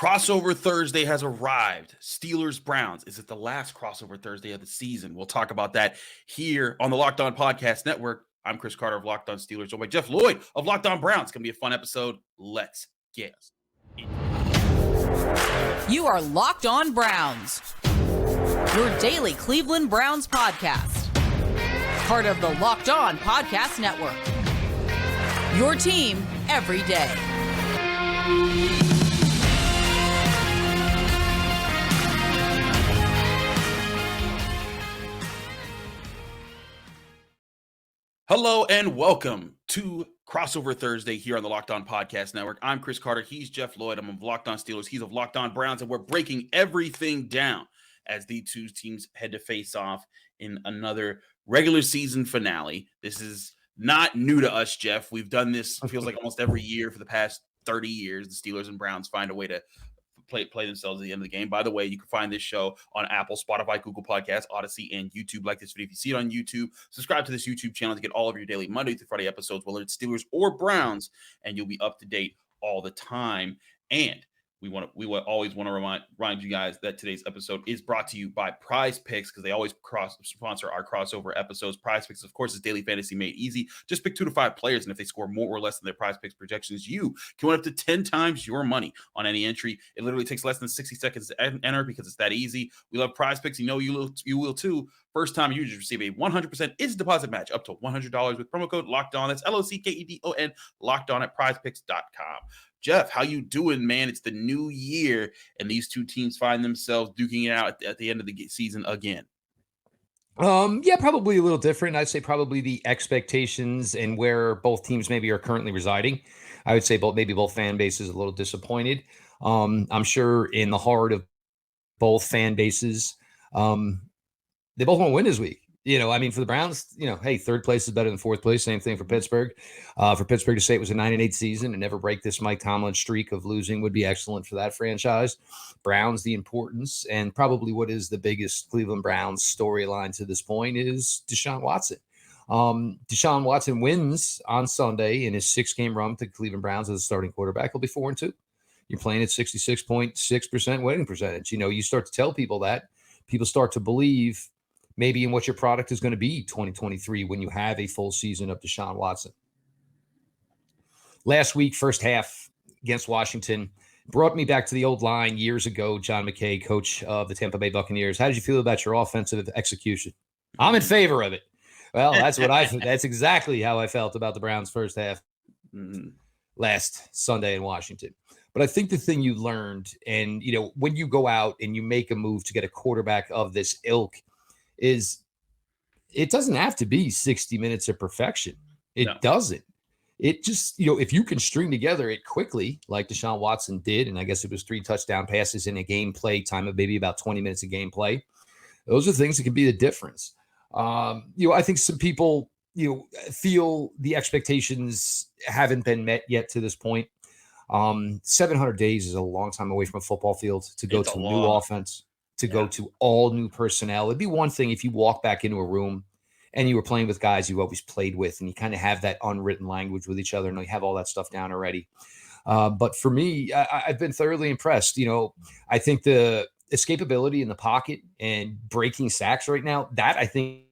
Crossover Thursday has arrived. Steelers Browns. Is it the last crossover Thursday of the season? We'll talk about that here on the Locked On Podcast Network. I'm Chris Carter of Locked On Steelers, joined by Jeff Lloyd of Locked On Browns. It's going to be a fun episode. Let's get it. You are Locked On Browns, your daily Cleveland Browns podcast. Part of the Locked On Podcast Network. Your team every day. Hello and welcome to Crossover Thursday here on the Locked On Podcast Network. I'm Chris Carter. He's Jeff Lloyd. I'm of Locked On Steelers. He's of Locked On Browns, and we're breaking everything down as the two teams head to face off in another regular season finale. This is not new to us, Jeff. We've done this, it feels like almost every year for the past 30 years. The Steelers and Browns find a way to play themselves at the end of the game. By the way, you can find this show on Apple, Spotify, Google Podcasts, Odyssey, and YouTube. Like this video if you see it on YouTube. Subscribe to this YouTube channel to get all of your daily Monday through Friday episodes, whether it's Steelers or Browns, and you'll be up to date all the time. And we always want to remind you guys that today's episode is brought to you by Prize Picks, because they always sponsor our crossover episodes. Prize Picks, of course, is daily fantasy made easy. Just pick 2 to 5 players, and if they score more or less than their Prize Picks projections, you can win up to 10 times your money on any entry. It literally takes less than 60 seconds to enter because it's that easy. We love Prize Picks. You know you will too. First-time users receive a 100% instant deposit match up to $100 with promo code Locked On. That's LOCKEDON, Locked On at PrizePicks.com. Jeff, how you doing, man? It's the new year, and these two teams find themselves duking it out at the end of the season again. Yeah, probably a little different. I'd say probably the expectations and where both teams maybe are currently residing. I would say both fan bases a little disappointed. I'm sure in the heart of both fan bases, they both want to win this week. For the Browns, hey, third place is better than fourth place. Same thing for Pittsburgh. For Pittsburgh to say it was a 9-8 season and never break this Mike Tomlin streak of losing would be excellent for that franchise. Browns, the importance, and probably what is the biggest Cleveland Browns storyline to this point is Deshaun Watson. Deshaun Watson wins on Sunday in his 6-game run to Cleveland Browns as a starting quarterback. He'll be 4-2. You're playing at 66.6% winning percentage. You start to tell people that. People start to believe maybe in what your product is going to be 2023 when you have a full season of Deshaun Watson. Last week, first half against Washington, brought me back to the old line years ago. John McKay, coach of the Tampa Bay Buccaneers. How did you feel about your offensive execution? I'm in favor of it. Well, that's exactly how I felt about the Browns' first half last Sunday in Washington. But I think the thing you learned, and when you go out and you make a move to get a quarterback of this ilk, is it doesn't have to be 60 minutes of perfection. It doesn't. It just, if you can string together it quickly, like Deshaun Watson did, and I guess it was 3 touchdown passes in a gameplay time of maybe about 20 minutes of gameplay, those are things that can be the difference. I think some people, feel the expectations haven't been met yet to this point. 700 days is a long time away from a football field to go to a new offense. To go to all new personnel. It'd be one thing if you walk back into a room and you were playing with guys you always played with and you kind of have that unwritten language with each other and you have all that stuff down already. But for me, I've been thoroughly impressed. I think the escapability in the pocket and breaking sacks right now, that I think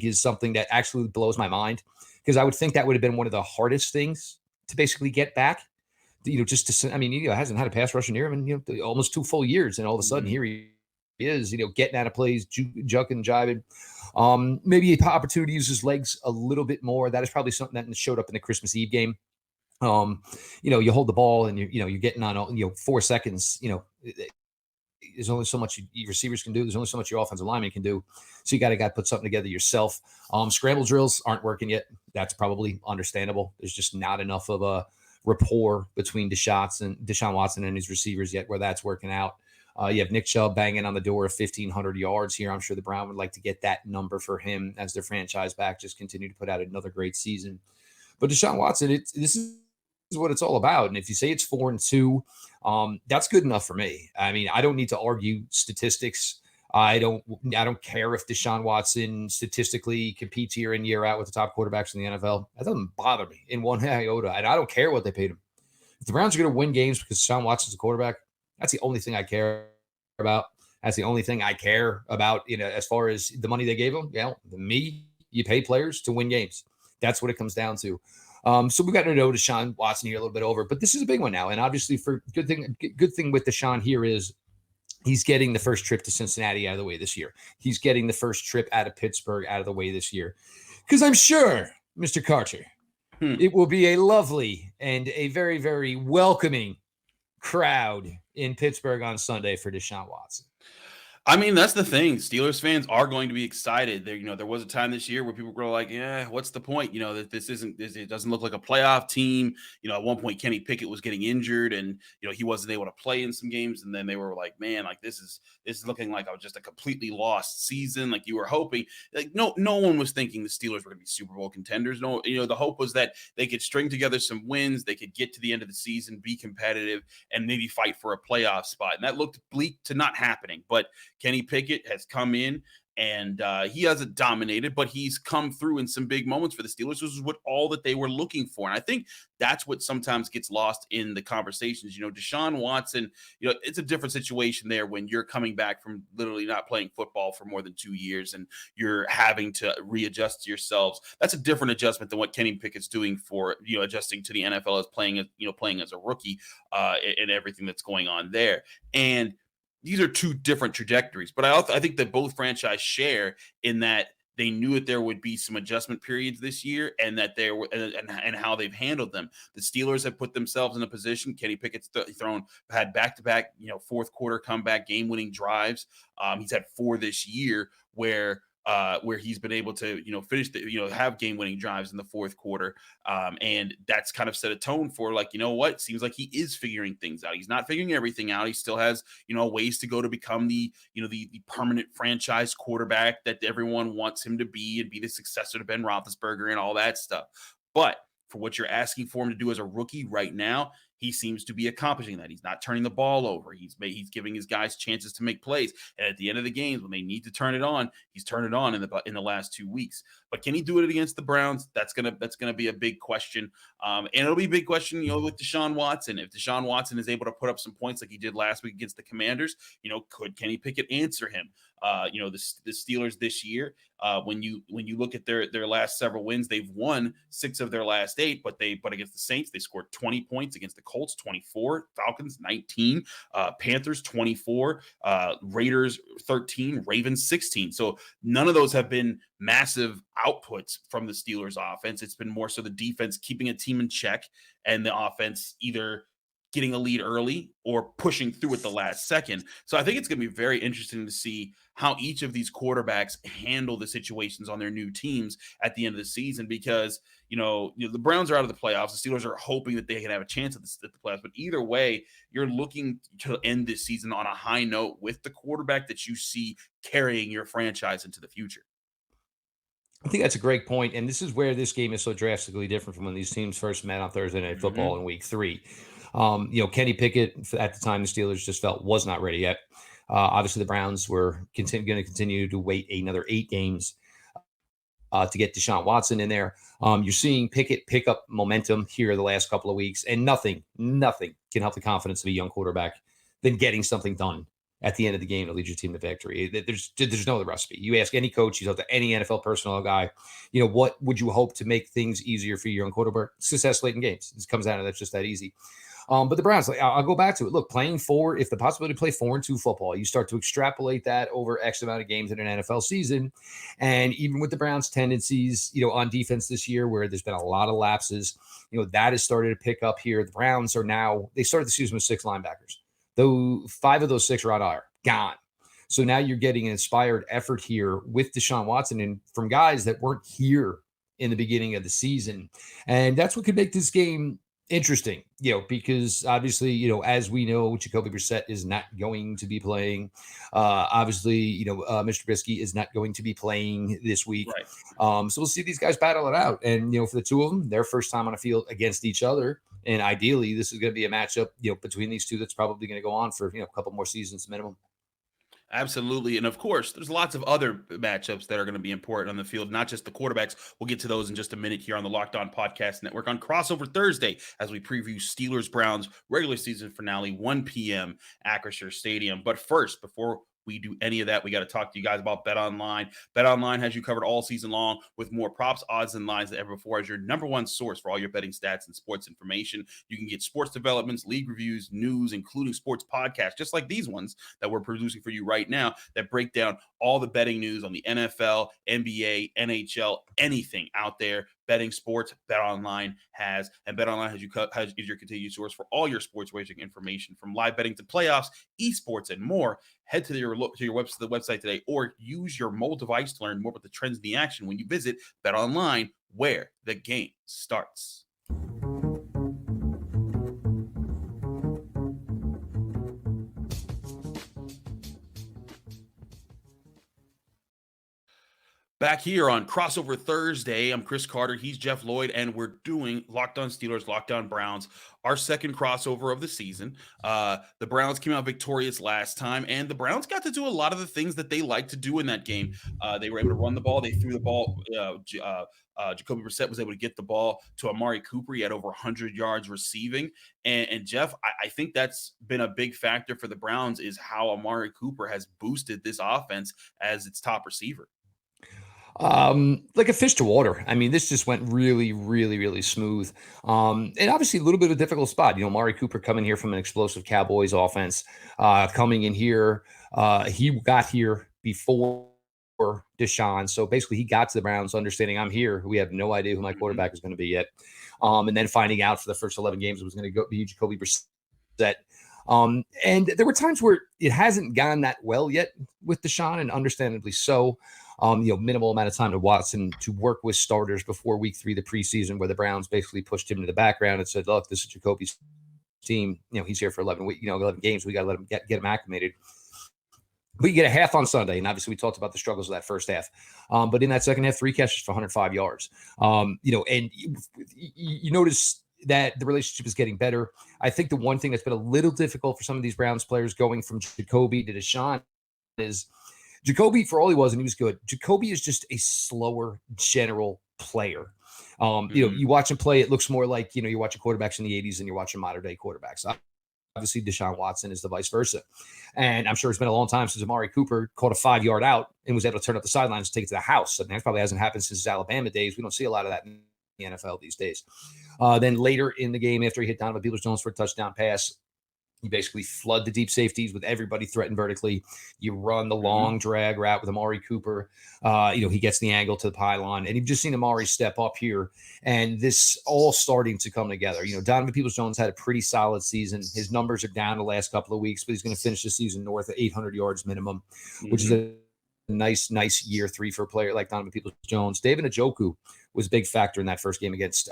is something that actually blows my mind, because I would think that would have been one of the hardest things to basically get back. He hasn't had a pass rusher near him in almost 2 full years, and all of a sudden here he is, getting out of plays, juking, jiving. Maybe an opportunity to use his legs a little bit more. That is probably something that showed up in the Christmas Eve game. You hold the ball and you're getting on 4 seconds. There's only so much your receivers can do. There's only so much your offensive lineman can do. So you got to put something together yourself. Scramble drills aren't working yet. That's probably understandable. There's just not enough of a rapport between Deshaun Watson and his receivers yet where that's working out. You have Nick Chubb banging on the door of 1,500 yards here. I'm sure the Browns would like to get that number for him as their franchise back, just continue to put out another great season. But Deshaun Watson, this is what it's all about. And if you say it's 4-2, that's good enough for me. I don't need to argue statistics. I don't care if Deshaun Watson statistically competes year in, year out with the top quarterbacks in the NFL. That doesn't bother me in one iota. And I don't care what they paid him. If the Browns are going to win games because Deshaun Watson's a quarterback, That's the only thing I care about. That's the only thing I care about, as far as the money they gave him. You pay players to win games. That's what it comes down to. So we got to know Deshaun Watson here a little bit over, but this is a big one now. And obviously, for good thing with Deshaun here is he's getting the first trip to Cincinnati out of the way this year. He's getting the first trip out of Pittsburgh out of the way this year. Because I'm sure, Mr. Carter, it will be a lovely and a very, very welcoming crowd in Pittsburgh on Sunday for Deshaun Watson. I mean, that's the thing. Steelers fans are going to be excited. There was a time this year where people were like, "Yeah, what's the point? That it doesn't look like a playoff team." At one point, Kenny Pickett was getting injured, and he wasn't able to play in some games. And then they were like, "Man, like this is looking like just a completely lost season." Like you were hoping, like no one was thinking the Steelers were going to be Super Bowl contenders. No, the hope was that they could string together some wins, they could get to the end of the season, be competitive, and maybe fight for a playoff spot. And that looked bleak to not happening, but Kenny Pickett has come in and he hasn't dominated, but he's come through in some big moments for the Steelers. This is all that they were looking for. And I think that's what sometimes gets lost in the conversations. Deshaun Watson, it's a different situation there when you're coming back from literally not playing football for more than 2 years and you're having to readjust yourselves. That's a different adjustment than what Kenny Pickett's doing for, adjusting to the NFL as playing as a rookie and everything that's going on there. And these are two different trajectories, but I think that both franchises share in that they knew that there would be some adjustment periods this year, and that there were and how they've handled them. The Steelers have put themselves in a position. Kenny Pickett's had back-to-back, fourth quarter comeback game-winning drives. He's had 4 this year where he's been able to, finish have game-winning drives in the fourth quarter. And that's kind of set a tone for it seems like he is figuring things out. He's not figuring everything out. He still has, ways to go to become the permanent franchise quarterback that everyone wants him to be and be the successor to Ben Roethlisberger and all that stuff. But for what you're asking for him to do as a rookie right now, he seems to be accomplishing that. He's not turning the ball over. He's giving his guys chances to make plays. And at the end of the games, when they need to turn it on, he's turned it on in the last 2 weeks. But can he do it against the Browns? That's gonna be a big question. And it'll be a big question, with Deshaun Watson. If Deshaun Watson is able to put up some points like he did last week against the Commanders, could Kenny Pickett answer him? The Steelers this year, when you look at their last several wins, they've won 6 of their last 8, but against the Saints, they scored 20 points, against the Colts 24, Falcons 19, Panthers 24, Raiders 13, Ravens 16. So none of those have been massive outputs from the Steelers offense. It's been more so the defense keeping a team in check and the offense either getting a lead early or pushing through at the last second. So I think it's going to be very interesting to see how each of these quarterbacks handle the situations on their new teams at the end of the season, because, the Browns are out of the playoffs. The Steelers are hoping that they can have a chance at the playoffs. But either way, you're looking to end this season on a high note with the quarterback that you see carrying your franchise into the future. I think that's a great point. And this is where this game is so drastically different from when these teams first met on Thursday Night Football in week 3. Kenny Pickett, at the time, the Steelers just felt was not ready yet. Obviously, the Browns were going to continue to wait another 8 games to get Deshaun Watson in there. You're seeing Pickett pick up momentum here the last couple of weeks, and nothing can help the confidence of a young quarterback than getting something done at the end of the game to lead your team to victory. There's no other recipe. You ask any coach, you talk to any NFL personnel guy, what would you hope to make things easier for your young quarterback? Success late in games. It comes down to that's just that easy. But the Browns, I'll go back to it. Look, if the possibility to play 4-2 football, you start to extrapolate that over X amount of games in an NFL season. And even with the Browns' tendencies, on defense this year, where there's been a lot of lapses, that has started to pick up here. The Browns they started the season with 6 linebackers. Though 5 of those 6 are on IR, gone. So now you're getting an inspired effort here with Deshaun Watson and from guys that weren't here in the beginning of the season. And that's what could make this game interesting, because obviously, as we know, Jacoby Brissett is not going to be playing. Obviously, Mr. Trubisky is not going to be playing this week. Right. So we'll see these guys battle it out. And, for the two of them, their first time on a field against each other. And ideally, this is going to be a matchup, between these two that's probably going to go on for, a couple more seasons minimum. Absolutely. And of course, there's lots of other matchups that are going to be important on the field, not just the quarterbacks. We'll get to those in just a minute here on the Locked On Podcast Network on Crossover Thursday as we preview Steelers Browns regular season finale, 1 p.m. Acrisure Stadium. But first, before we do any of that, we got to talk to you guys about Bet Online. Bet Online has you covered all season long with more props, odds, and lines than ever before as your number one source for all your betting stats and sports information. You can get sports developments, league reviews, news, including sports podcasts, just like these ones that we're producing for you right now that break down all the betting news on the NFL, NBA, NHL, anything out there. Betting sports, Bet Online has, and Bet Online is your continued source for all your sports wagering information, from live betting to playoffs, esports, and more. Head to your website today, or use your mobile device to learn more about the trends in the action when you visit Bet Online, where the game starts. Back here on Crossover Thursday, I'm Chris Carter. He's Jeff Lloyd, and we're doing Locked On Steelers, Locked On Browns, our second crossover of the season. The Browns came out victorious last time, and the Browns got to do a lot of the things that they like to do in that game. They were able to run the ball. They threw the ball. Jacoby Brissett was able to get the ball to Amari Cooper. He had over 100 yards receiving. And Jeff, I think that's been a big factor for the Browns, is how Amari Cooper has boosted this offense as its top receiver. Like a fish to water. I mean, this just went really, really, really smooth. And obviously a little bit of a difficult spot. Amari Cooper coming here from an explosive Cowboys offense, coming in here. He got here before Deshaun. So basically he got to the Browns understanding, I'm here. We have no idea who my quarterback is going to be yet. And then finding out for the first 11 games it was going to be Jacoby Brissett. And there were times where it hasn't gone that well yet with Deshaun, and understandably so. Minimal amount of time to Watson to work with starters before week 3 of the preseason, where the Browns basically pushed him to the background and said, look, this is Jacoby's team. He's here for 11 games. We got to let him get him acclimated. But you get a half on Sunday, and obviously we talked about the struggles of that first half. But in that second half, 3 catches for 105 yards. And you notice that the relationship is getting better. I think the one thing that's been a little difficult for some of these Browns players going from Jacoby to Deshaun is Jacoby, for all he was, and he was good, Jacoby is just a slower general player. You watch him play, it looks more like, you're watching quarterbacks in the 80s and you're watching modern day quarterbacks. Obviously, Deshaun Watson is the vice versa. And I'm sure it's been a long time since Amari Cooper caught a 5-yard out and was able to turn up the sidelines and take it to the house. And that probably hasn't happened since his Alabama days. We don't see a lot of that in the NFL these days. Then later in the game, after he hit Donovan Peoples-Jones for a touchdown pass, you basically flood the deep safeties with everybody threatened vertically. You run the long drag route with Amari Cooper. He gets the angle to the pylon, and you've just seen Amari step up here, and this all starting to come together. Donovan Peoples-Jones had a pretty solid season. His numbers are down the last couple of weeks, but he's going to finish the season north of 800 yards minimum, which is a nice year 3 for a player like Donovan Peoples-Jones. David Njoku was a big factor in that first game against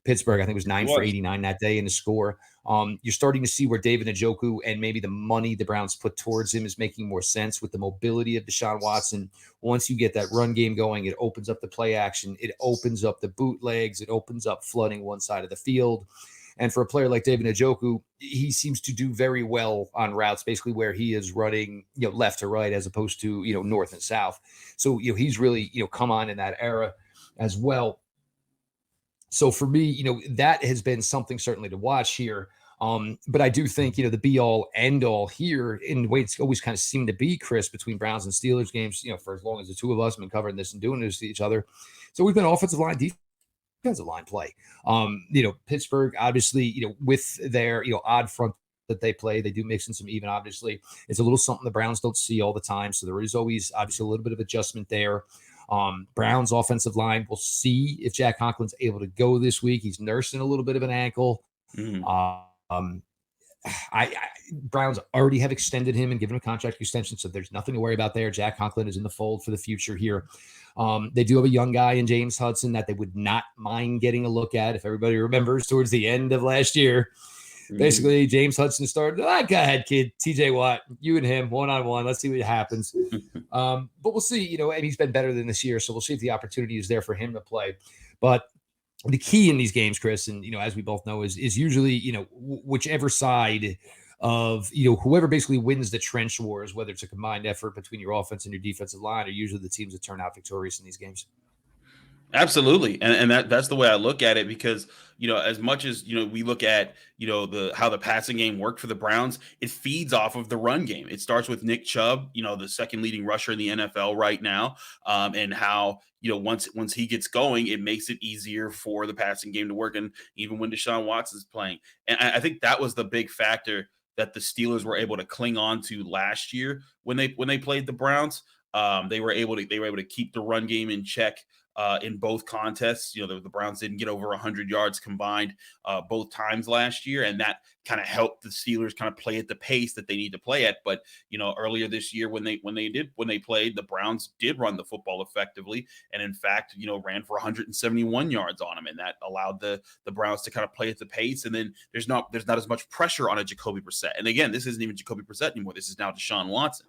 Pittsburgh. I think it was 9 for 89 that day in the score. You're starting to see where David Njoku and maybe the money the Browns put towards him is making more sense with the mobility of Deshaun Watson. Once you get that run game going, it opens up the play action. It opens up the bootlegs. It opens up flooding one side of the field. And for a player like David Njoku, he seems to do very well on routes, basically where he is running, left to right as opposed to, north and south. So, he's really, come on in that era as well. So for me, that has been something certainly to watch here. But I do think, the be all end all here in the way it's always kind of seemed to be, Chris, between Browns and Steelers games, for as long as the two of us have been covering this and doing this to each other. So we've been offensive line, defensive line play. Pittsburgh, obviously, with their, odd front that they play, they do mix in some even, obviously. It's a little something the Browns don't see all the time. So there is always obviously a little bit of adjustment there. Browns offensive line, we'll see if Jack Conklin's able to go this week. He's nursing a little bit of an ankle. Browns already have extended him and given him a contract extension, so there's nothing to worry about there. Jack Conklin is in the fold for the future here. They do have a young guy in James Hudson that they would not mind getting a look at. If everybody remembers, towards the end of last year, basically James Hudson started, go ahead, kid, TJ Watt, you and him, one-on-one. Let's see what happens. But we'll see, and he's been better than this year, so we'll see if the opportunity is there for him to play. But the key in these games, Chris, and, as we both know, is usually, whichever side of, whoever basically wins the trench wars, whether it's a combined effort between your offense and your defensive line, are usually the teams that turn out victorious in these games. Absolutely. And that's the way I look at it because, as much as, we look at, how the passing game worked for the Browns, it feeds off of the run game. It starts with Nick Chubb, the second leading rusher in the NFL right now. And how, once he gets going, it makes it easier for the passing game to work. And even when Deshaun Watson is playing. And I think that was the big factor that the Steelers were able to cling on to last year when they played the Browns. They were able to keep the run game in check in both contests. The Browns didn't get over 100 yards combined both times last year, and that kind of helped the Steelers kind of play at the pace that they need to play at. But earlier this year when they played, the Browns did run the football effectively, and in fact, ran for 171 yards on them, and that allowed the Browns to kind of play at the pace. And then there's not as much pressure on a Jacoby Brissett. And again, this isn't even Jacoby Brissett anymore. This is now Deshaun Watson.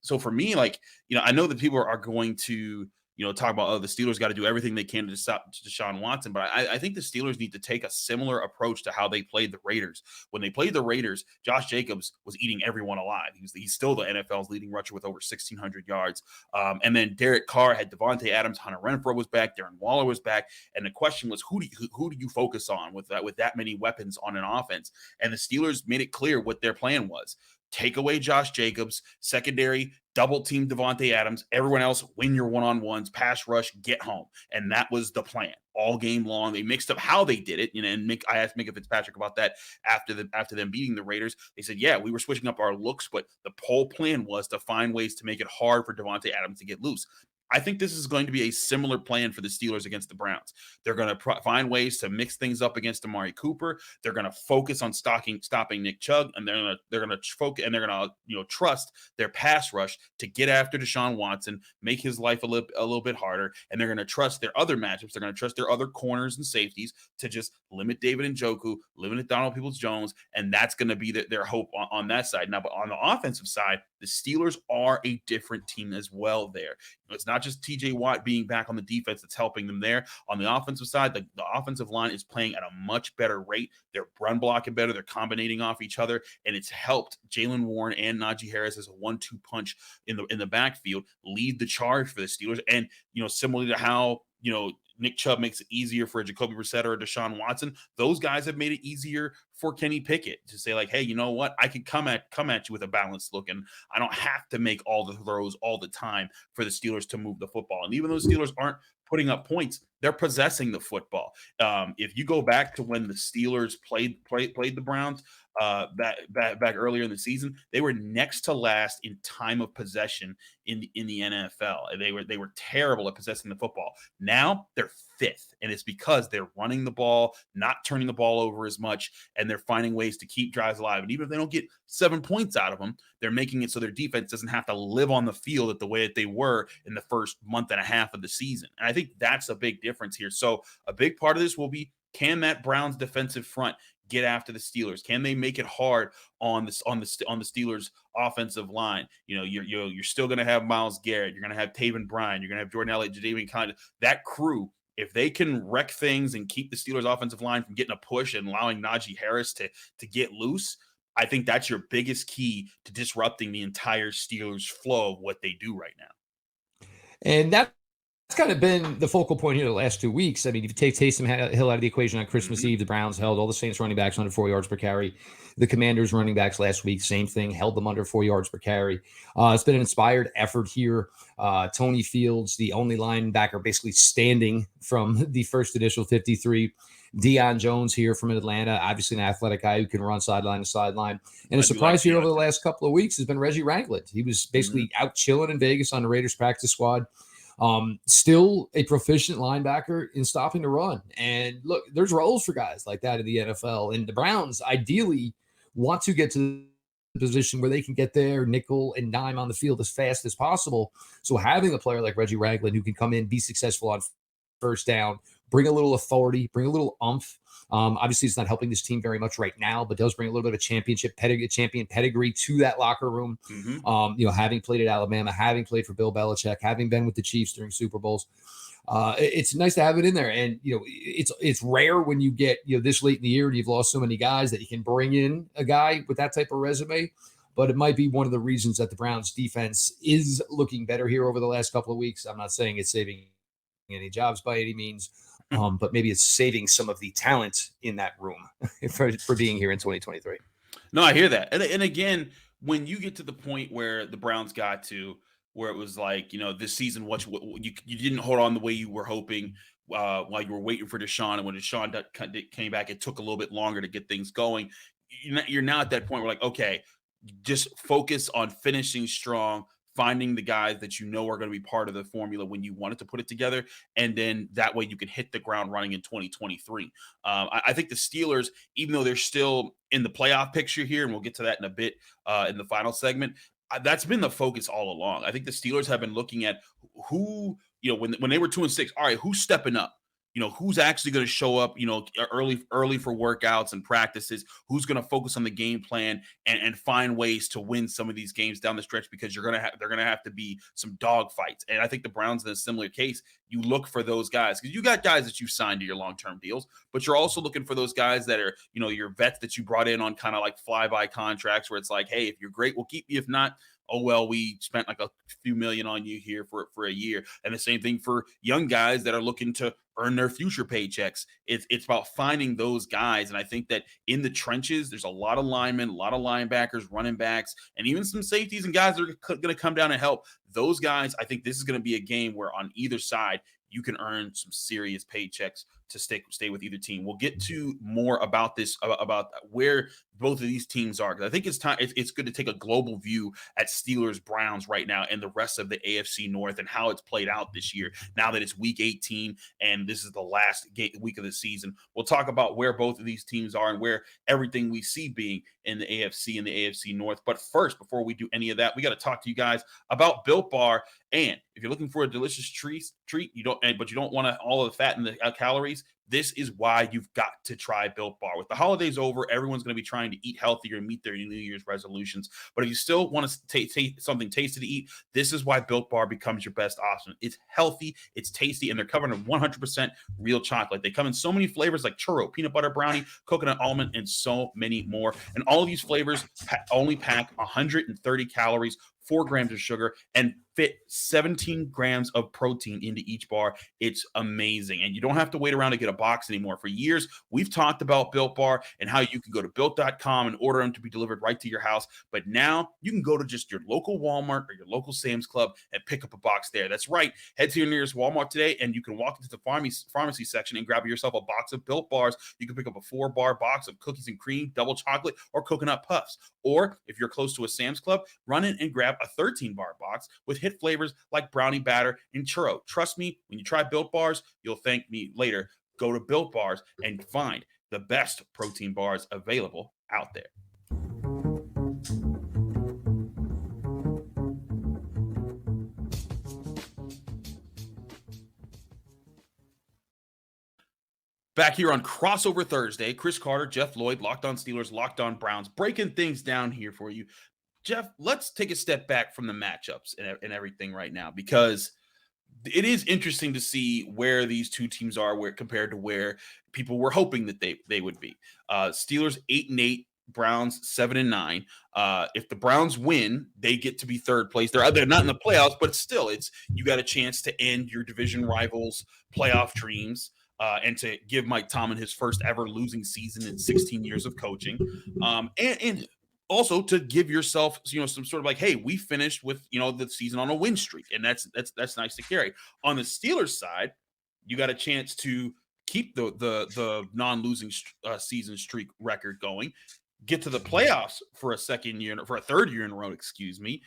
So for me, I know that people are going to talk about, the Steelers got to do everything they can to stop Deshaun Watson. But I think the Steelers need to take a similar approach to how they played the Raiders. When they played the Raiders, Josh Jacobs was eating everyone alive. He's still the NFL's leading rusher with over 1,600 yards. And then Derek Carr had Devontae Adams, Hunter Renfrow was back, Darren Waller was back. And the question was, who do you focus on with that many weapons on an offense? And the Steelers made it clear what their plan was. Take away Josh Jacobs, secondary, double team Devontae Adams, everyone else win your one-on-ones, pass rush, get home. And that was the plan all game long. They mixed up how they did it. And I asked Micah Fitzpatrick about that after them beating the Raiders. They said, yeah, we were switching up our looks, but the whole plan was to find ways to make it hard for Devontae Adams to get loose. I think this is going to be a similar plan for the Steelers against the Browns. They're going to find ways to mix things up against Amari Cooper. They're going to focus on stopping Nick Chubb, and they're going to focus, and they're going to trust their pass rush to get after Deshaun Watson, make his life a little bit harder, and they're going to trust their other matchups. They're going to trust their other corners and safeties to just limit David Njoku, limit Donald Peoples-Jones, and that's going to be their hope on that side. Now, but on the offensive side, the Steelers are a different team as well there. It's not just TJ Watt being back on the defense that's helping them there. On the offensive side, the offensive line is playing at a much better rate. They're run blocking better. They're combinating off each other, and it's helped Jaylen Warren and Najee Harris as a 1-2 punch in the backfield lead the charge for the Steelers. And similarly to how Nick Chubb makes it easier for a Jacoby Brissett or a Deshaun Watson, those guys have made it easier for Kenny Pickett to say, hey, you know what? I can come at you with a balanced look, and I don't have to make all the throws all the time for the Steelers to move the football. And even though the Steelers aren't putting up points, they're possessing the football. If you go back to when the Steelers played the Browns back earlier in the season, they were next to last in time of possession in the NFL. They were terrible at possessing the football. Now they're fifth, and it's because they're running the ball, not turning the ball over as much, and they're finding ways to keep drives alive. And even if they don't get 7 points out of them, they're making it so their defense doesn't have to live on the field at the way that they were in the first month and a half of the season. And I think that's a big difference here. So a big part of this will be, can that Browns defensive front get after the Steelers? Can they make it hard on the Steelers offensive line? You're still going to have Myles Garrett. You're going to have Taven Bryan. You're going to have Jordan Elliott, Jadeveon Clowney. That crew, if they can wreck things and keep the Steelers offensive line from getting a push and allowing Najee Harris to get loose, I think that's your biggest key to disrupting the entire Steelers flow of what they do right now. And that's kind of been the focal point here the last 2 weeks. I mean, if you take Taysom Hill out of the equation on Christmas Eve, the Browns held all the Saints running backs under 4 yards per carry. The Commanders running backs last week, same thing, held them under 4 yards per carry. It's been an inspired effort here. Tony Fields, the only linebacker basically standing from the first initial 53. Deion Jones here from Atlanta, obviously an athletic guy who can run sideline to sideline. And a surprise here over the last couple of weeks has been Reggie Ragland. He was basically out chilling in Vegas on the Raiders practice squad. Still a proficient linebacker in stopping the run. And look, there's roles for guys like that in the NFL. And the Browns ideally want to get to the position where they can get their nickel and dime on the field as fast as possible. So having a player like Reggie Ragland who can come in, be successful on first down, bring a little authority, bring a little umph. Obviously, it's not helping this team very much right now, but does bring a little bit of champion pedigree to that locker room. Having played at Alabama, having played for Bill Belichick, having been with the Chiefs during Super Bowls. It's nice to have it in there. And, it's rare when you get, this late in the year and you've lost so many guys that you can bring in a guy with that type of resume. But it might be one of the reasons that the Browns defense is looking better here over the last couple of weeks. I'm not saying it's saving any jobs by any means, but maybe it's saving some of the talent in that room for being here in 2023. No, I hear that. And again, when you get to the point where the Browns got to, where it was like, this season, what you didn't hold on the way you were hoping while you were waiting for Deshaun. And when Deshaun came back, it took a little bit longer to get things going. You're now at that point where like, okay, just focus on finishing strong, finding the guys that are going to be part of the formula when you wanted to put it together. And then that way you can hit the ground running in 2023. I think the Steelers, even though they're still in the playoff picture here, and we'll get to that in a bit in the final segment, that's been the focus all along. I think the Steelers have been looking at who, when they were 2-6, all right, who's stepping up? Who's actually going to show up, early for workouts and practices, who's going to focus on the game plan and find ways to win some of these games down the stretch, because they're going to have to be some dog fights. And I think the Browns, in a similar case, you look for those guys because you got guys that you signed to your long-term deals, but you're also looking for those guys that are, your vets that you brought in on kind of like fly-by contracts where it's like, hey, if you're great, we'll keep you. If not, oh, well, we spent like a few million on you here for a year. And the same thing for young guys that are looking to earn their future paychecks. It's about finding those guys. And I think that in the trenches, there's a lot of linemen, a lot of linebackers, running backs, and even some safeties and guys that are going to come down and help. Those guys, I think this is going to be a game where on either side, you can earn some serious paychecks to stay with either team. We'll get to more about this, about where both of these teams are, because I think it's time. It's good to take a global view at Steelers Browns right now and the rest of the AFC North and how it's played out this year. Now that it's week 18 and this is the last week of the season, we'll talk about where both of these teams are and where everything we see being in the AFC and the AFC North. But first, before we do any of that, we got to talk to you guys about Built Bar. And if you're looking for a delicious treat, but you don't want all of the fat and the calories, this is why you've got to try Built Bar. With the holidays over, everyone's going to be trying to eat healthier and meet their New Year's resolutions. But if you still want to take something tasty to eat, this is why Built Bar becomes your best option. It's healthy, it's tasty, and they're covered in 100% real chocolate. They come in so many flavors like churro, peanut butter brownie, coconut almond, and so many more. And all of these flavors only pack 130 calories, 4 grams of sugar, and fit 17 grams of protein into each bar. It's amazing. And you don't have to wait around to get a box anymore. For years, we've talked about Built Bar and how you can go to built.com and order them to be delivered right to your house. But now you can go to just your local Walmart or your local Sam's Club and pick up a box there. That's right. Head to your nearest Walmart today and you can walk into the pharmacy section and grab yourself a box of Built Bars. You can pick up a 4-bar box of cookies and cream, double chocolate, or coconut puffs. Or if you're close to a Sam's Club, run in and grab a 13-bar box with hit flavors like brownie batter and churro. Trust me, when you try Built Bars, you'll thank me later. Go to Built Bars and find the best protein bars available out there. Back here on Crossover Thursday, Chris Carter, Jeff Lloyd, Locked On Steelers, Locked On Browns, breaking things down here for you. Jeff, let's take a step back from the matchups and everything right now, because it is interesting to see where these two teams are compared to where people were hoping that they would be. Steelers 8-8, Browns 7-9. If the Browns win, they get to be third place. They're not in the playoffs, but still, you got a chance to end your division rivals' playoff dreams. And to give Mike Tomlin his first ever losing season in 16 years of coaching. And also to give yourself, some sort of like, hey, we finished with, the season on a win streak. And that's nice to carry. On the Steelers side, you got a chance to keep the non-losing season streak record going, get to the playoffs for a third year in a row, excuse me.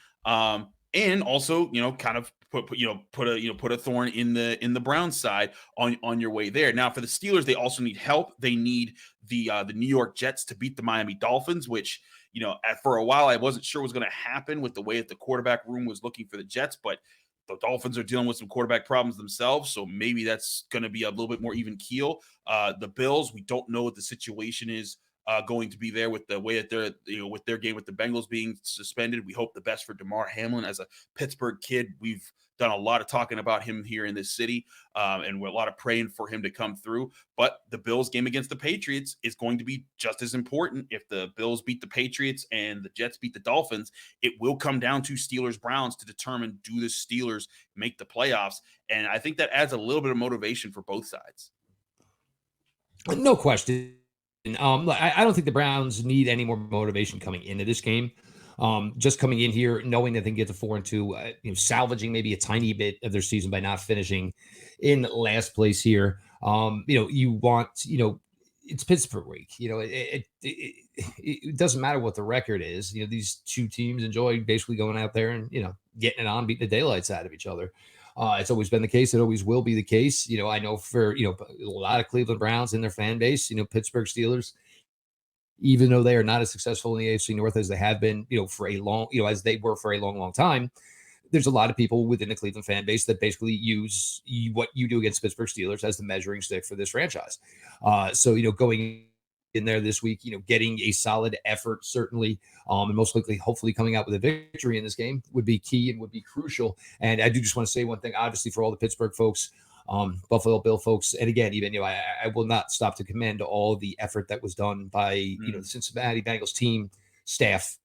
And also, kind of put a thorn in the Browns side on your way there. Now for the Steelers, they also need help. They need the New York Jets to beat the Miami Dolphins, which, for a while I wasn't sure was going to happen with the way that the quarterback room was looking for the Jets, but the Dolphins are dealing with some quarterback problems themselves, so maybe that's going to be a little bit more even keel. The Bills, we don't know what the situation is going to be there with the way that they're, with their game with the Bengals being suspended. We hope the best for Damar Hamlin. As a Pittsburgh kid, we've done a lot of talking about him here in this city, and we're a lot of praying for him to come through. But the Bills game against the Patriots is going to be just as important. If the Bills beat the Patriots and the Jets beat the Dolphins, it will come down to Steelers-Browns to determine, do the Steelers make the playoffs? And I think that adds a little bit of motivation for both sides. No question. I don't think the Browns need any more motivation coming into this game. Just coming in here, knowing that they can get to 4-2, salvaging maybe a tiny bit of their season by not finishing in last place here. You want, it's Pittsburgh week. It doesn't matter what the record is. These two teams enjoy basically going out there and, getting it on, beating the daylights out of each other. It's always been the case. It always will be the case. I know for, a lot of Cleveland Browns in their fan base, Pittsburgh Steelers, even though they are not as successful in the AFC North as they have been, for a long, as they were for a long, long time, there's a lot of people within the Cleveland fan base that basically use what you do against Pittsburgh Steelers as the measuring stick for this franchise. So, going in there this week, getting a solid effort, certainly, and most likely, hopefully coming out with a victory in this game would be key and would be crucial. And I do just want to say one thing, obviously, for all the Pittsburgh folks, Buffalo Bill folks, and again, even I will not stop to commend all the effort that was done by the Cincinnati Bengals team, staff,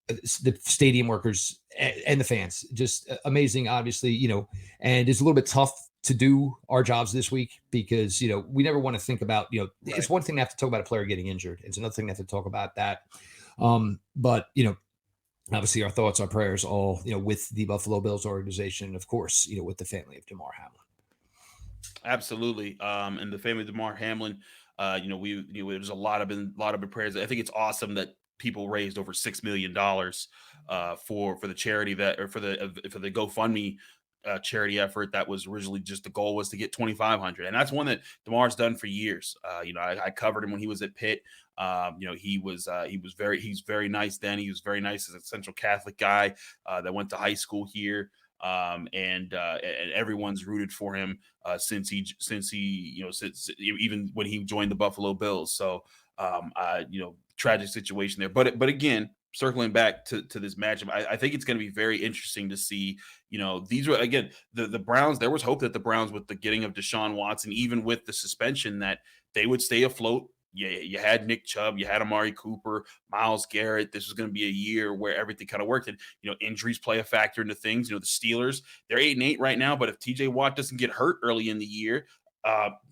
the stadium workers, and the fans. Just amazing, obviously, and it's a little bit tough to do our jobs this week because we never want to think about It's one thing to have to talk about a player getting injured. It's another thing to have to talk about that. But obviously, our thoughts, our prayers, all with the Buffalo Bills organization, of course, with the family of Damar Hamlin. Absolutely, and the family of Damar Hamlin. There's a lot of prayers. I think it's awesome that people raised over $6 million for the charity or for the GoFundMe charity effort. That was originally just the goal was to get 2,500, and that's one that Damar's done for years. I covered him when he was at Pitt. He's very nice then. He was very nice as a Central Catholic guy that went to high school here. And everyone's rooted for him since even when he joined the Buffalo Bills. So tragic situation there. But again, circling back to this matchup, I think it's going to be very interesting to see. These were, again, the Browns. There was hope that the Browns, with the getting of Deshaun Watson, even with the suspension, that they would stay afloat. You had Nick Chubb, you had Amari Cooper, Myles Garrett. This was going to be a year where everything kind of worked. And, injuries play a factor into things. The Steelers, they're 8-8 right now, but if TJ Watt doesn't get hurt early in the year,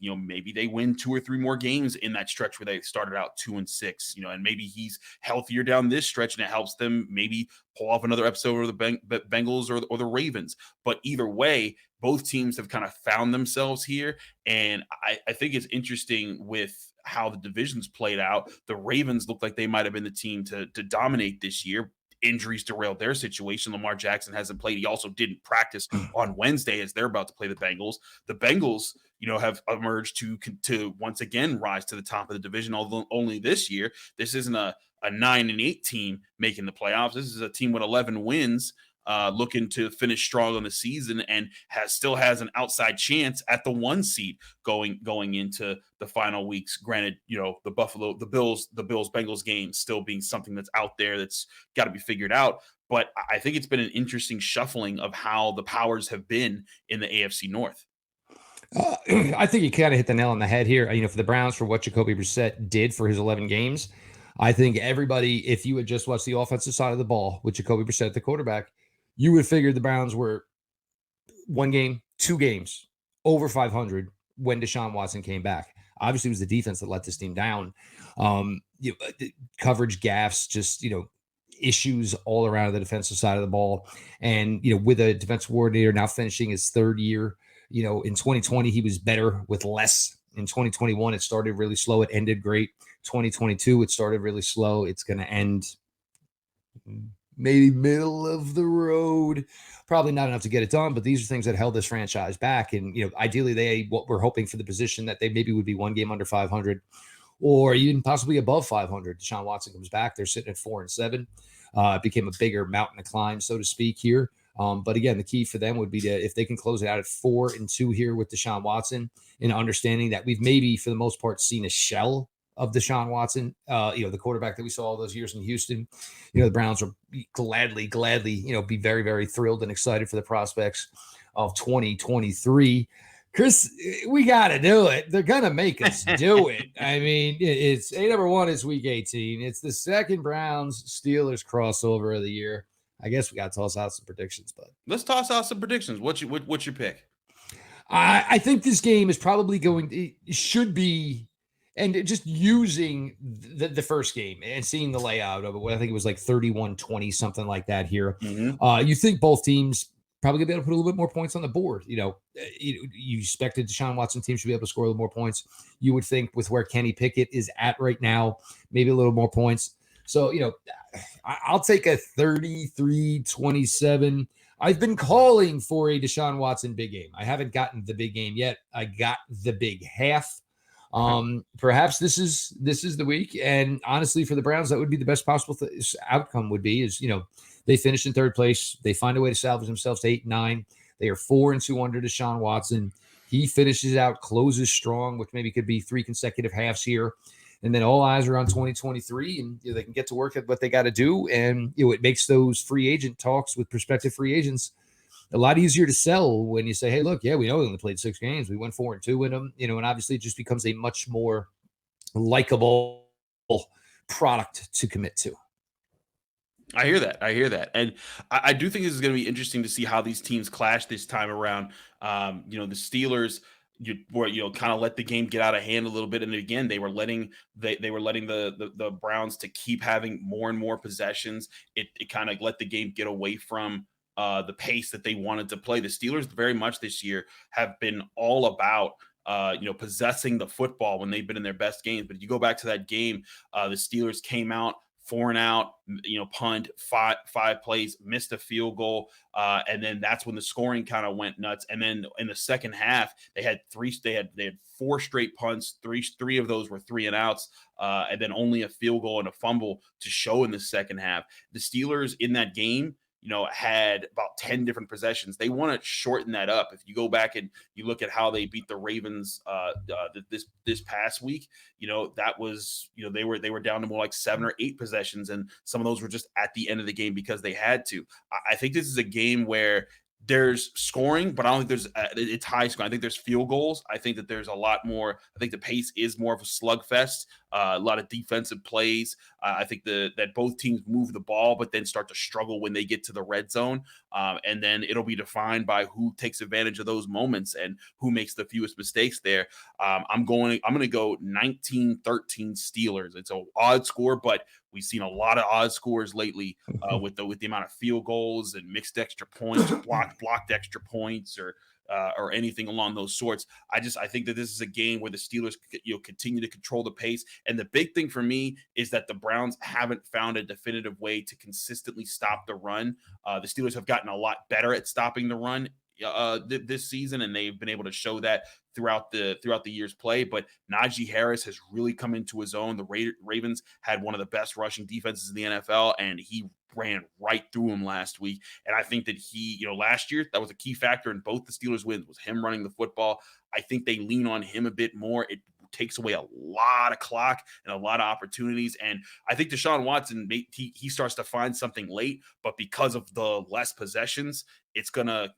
maybe they win 2 or 3 more games in that stretch where they started out 2-6, and maybe he's healthier down this stretch and it helps them maybe pull off another episode of the Bengals or the Ravens. But either way, both teams have kind of found themselves here. And I think it's interesting with how the divisions played out. The Ravens looked like they might have been the team to dominate this year. Injuries derailed their situation. Lamar Jackson hasn't played. He also didn't practice on Wednesday as they're about to play the Bengals. The Bengals, have emerged to once again rise to the top of the division, although only this year. This isn't a 9-8 team making the playoffs. This is a team with 11 wins, looking to finish strong on the season, and still has an outside chance at the 1 seed going into the final weeks. Granted, the Bills Bengals game still being something that's out there that's got to be figured out. But I think it's been an interesting shuffling of how the powers have been in the AFC North. I think you kind of hit the nail on the head here. For the Browns, for what Jacoby Brissett did for his 11 games, I think everybody, if you had just watched the offensive side of the ball with Jacoby Brissett, the quarterback, you would figure the Browns were 1 game, 2 games over 500 when Deshaun Watson came back. Obviously, it was the defense that let this team down. Coverage gaffes, just, issues all around the defensive side of the ball. And, with a defensive coordinator now finishing his 3rd year, in 2020, he was better with less. In 2021, it started really slow. It ended great. 2022, it started really slow. It's going to end maybe middle of the road. Probably not enough to get it done, but these are things that held this franchise back. And, ideally what we're hoping for the position that they maybe would be 1 game under 500 or even possibly above 500. Deshaun Watson comes back. They're sitting at 4-7. It became a bigger mountain to climb, so to speak, here. But again, the key for them would be if they can close it out at 4-2 here with Deshaun Watson, and understanding that we've maybe for the most part seen a shell of Deshaun Watson, the quarterback that we saw all those years in Houston. The Browns are gladly, be very, very thrilled and excited for the prospects of 2023. Chris, we got to do it. They're going to make us do it. I mean, it's number 1 is week 18. It's the second Browns Steelers crossover of the year. I guess we got to toss out some predictions, but let's toss out some predictions. What's your pick? I think this game is probably should be, and just using the first game and seeing the layout of it, I think it was like 31-20, something like that here. Mm-hmm. You think both teams probably gonna be able to put a little bit more points on the board. You expected Deshaun Watson team should be able to score a little more points. You would think with where Kenny Pickett is at right now, maybe a little more points. So, I'll take a 33-27. I've been calling for a Deshaun Watson big game. I haven't gotten the big game yet. I got the big half. Perhaps this is the week. And honestly, for the Browns, that would be the best possible outcome would be is, they finish in third place. They find a way to salvage themselves to 8-9. They are 4-2 under Deshaun Watson. He finishes out, closes strong, which maybe could be 3 consecutive halves here. And then all eyes are on 2023, and they can get to work at what they got to do. And it makes those free agent talks with prospective free agents a lot easier to sell when you say, "Hey, look, yeah, we know we only played 6 games. We went 4-2 in them." And obviously, it just becomes a much more likable product to commit to. I hear that. And I do think this is going to be interesting to see how these teams clash this time around. The Steelers, kind of let the game get out of hand a little bit. And again, they were letting the Browns to keep having more and more possessions. It kind of let the game get away from the pace that they wanted to play. The Steelers very much this year have been all about possessing the football when they've been in their best games. But if you go back to that game, the Steelers came out 4-and-out, punt, five plays, missed a field goal. And then that's when the scoring kind of went nuts. And then in the second half, they had 4 straight punts. Three of those were 3-and-outs. And then only a field goal and a fumble to show in the second half. The Steelers in that game, had about 10 different possessions. They want to shorten that up. If you go back and you look at how they beat the Ravens this past week, that was, they were down to more like 7 or 8 possessions, and some of those were just at the end of the game because they had to. I think this is a game where there's scoring, but I don't think it's high scoring. I think there's field goals. I think that there's a lot more. I think the pace is more of a slugfest, a lot of defensive plays. I think that both teams move the ball, but then start to struggle when they get to the red zone. And then it'll be defined by who takes advantage of those moments and who makes the fewest mistakes there. I'm going to go 19-13 Steelers. It's an odd score, but we've seen a lot of odd scores lately with the amount of field goals and mixed extra points, blocked extra points, or anything along those sorts. I think that this is a game where the Steelers continue to control the pace. And the big thing for me is that the Browns haven't found a definitive way to consistently stop the run. The Steelers have gotten a lot better at stopping the run this season, and they've been able to show that throughout the year's play. But Najee Harris has really come into his own. The Ravens had one of the best rushing defenses in the NFL, and he ran right through him last week. And I think that he, last year, that was a key factor in both the Steelers' wins, was him running the football. I think they lean on him a bit more. It takes away a lot of clock and a lot of opportunities. And I think Deshaun Watson, he starts to find something late, but because of the less possessions, it's gonna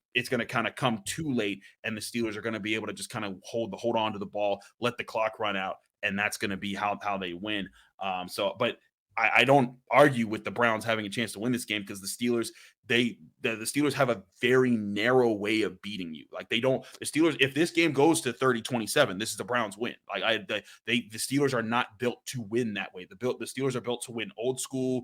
kind of come too late, and the Steelers are going to be able to just kind of hold on to the ball, let the clock run out, and that's going to be how they win. But I don't argue with the Browns having a chance to win this game, because the Steelers, the Steelers have a very narrow way of beating you. Like, the Steelers, if this game goes to 30-27, this is the Browns win. Like, the Steelers are not built to win that way. The Steelers are built to win old school,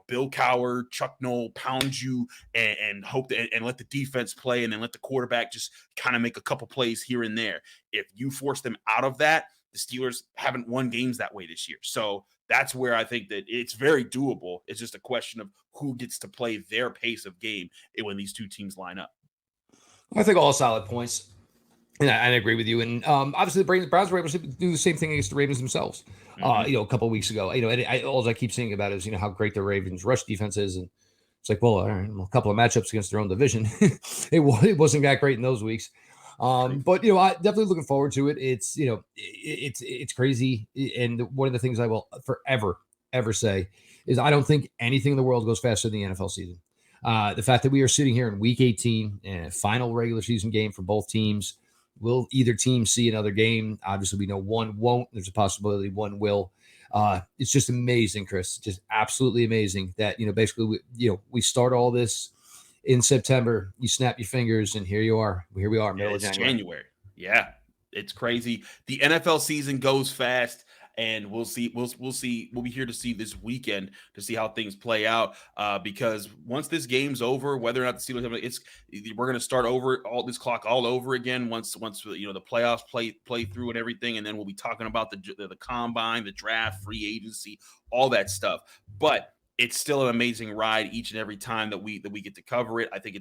Bill Cowher, Chuck Noll, pound you and hope that, and let the defense play, and then let the quarterback just kind of make a couple plays here and there. If you force them out of that, the Steelers haven't won games that way this year. So that's where I think that it's very doable. It's just a question of who gets to play their pace of game when these two teams line up. I think all solid points. And I agree with you. And obviously the Browns were able to do the same thing against the Ravens themselves, a couple of weeks ago. And all I keep saying about it is, how great the Ravens rush defense is. And it's like, well, all right, a couple of matchups against their own division. It wasn't that great in those weeks. But I definitely looking forward to it. It's it's crazy, and one of the things I will forever ever say is I don't think anything in the world goes faster than the NFL season. The fact that we are sitting here in Week 18 and a final regular season game for both teams. Will either team see another game? Obviously, we know one won't. There's a possibility one will. It's just amazing, Chris. Just absolutely amazing that basically we start all this in September. You snap your fingers, and here you are. Here we are, middle of January. Yeah, it's crazy. The NFL season goes fast. And we'll see. We'll see. We'll be here to see this weekend to see how things play out. Because once this game's over, whether or not the Steelers we're going to start over all this clock all over again. Once the playoffs play through and everything, and then we'll be talking about the combine, the draft, free agency, all that stuff. But it's still an amazing ride each and every time that we get to cover it. I think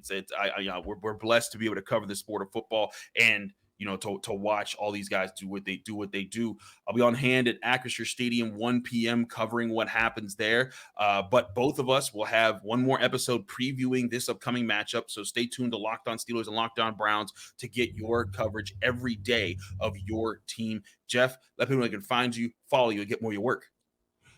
we're blessed to be able to cover the sport of football and. To watch all these guys do what they do. I'll be on hand at Acrisure Stadium 1 p.m. covering what happens there. But both of us will have one more episode previewing this upcoming matchup. So stay tuned to Locked On Steelers and Locked On Browns to get your coverage every day of your team. Jeff, let people know they can find you, follow you, and get more of your work.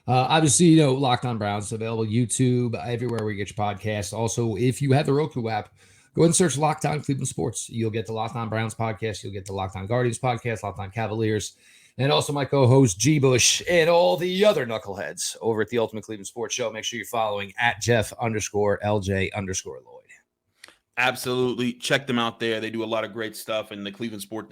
Obviously, Locked On Browns available YouTube, everywhere where you get your podcast. Also, if you have the Roku app, go ahead and search Locked On Cleveland Sports. You'll get the Locked On Browns podcast. You'll get the Locked On Guardians podcast, Locked On Cavaliers, and also my co-host G. Bush and all the other knuckleheads over at the Ultimate Cleveland Sports Show. Make sure you're following at Jeff_LJ_Lloyd. Absolutely. Check them out there. They do a lot of great stuff. And the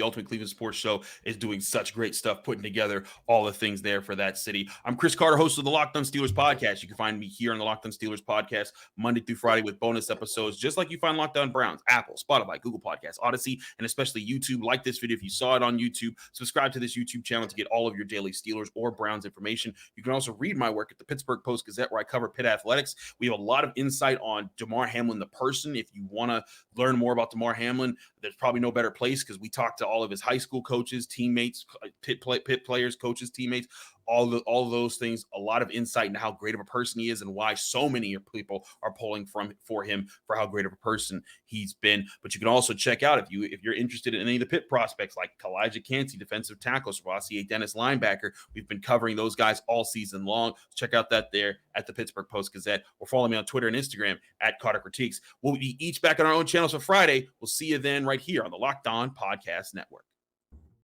Ultimate Cleveland Sports Show is doing such great stuff, putting together all the things there for that city. I'm Chris Carter, host of the Locked On Steelers podcast. You can find me here on the Locked On Steelers podcast Monday through Friday with bonus episodes, just like you find Locked On Browns, Apple, Spotify, Google Podcasts, Odyssey, and especially YouTube. Like this video if you saw it on YouTube. Subscribe to this YouTube channel to get all of your daily Steelers or Browns information. You can also read my work at the Pittsburgh Post-Gazette, where I cover Pitt athletics. We have a lot of insight on Damar Hamlin, the person. If you want to learn more about Damar Hamlin, there's probably no better place because we talked to all of his high school coaches, teammates, Pitt players, coaches, teammates, all of those things. A lot of insight into how great of a person he is and why so many people are pulling for him for how great of a person he's been. But you can also check out if you're interested in any of the Pitt prospects like Kalijah Cansey, defensive tackle, Rossier Dennis, linebacker. We've been covering those guys all season long. Check out that there at the Pittsburgh Post-Gazette, or follow me on Twitter and Instagram at Carter Critiques. We'll be each back on our own channels for Friday. We'll see you then right here on the Locked On Podcast Network.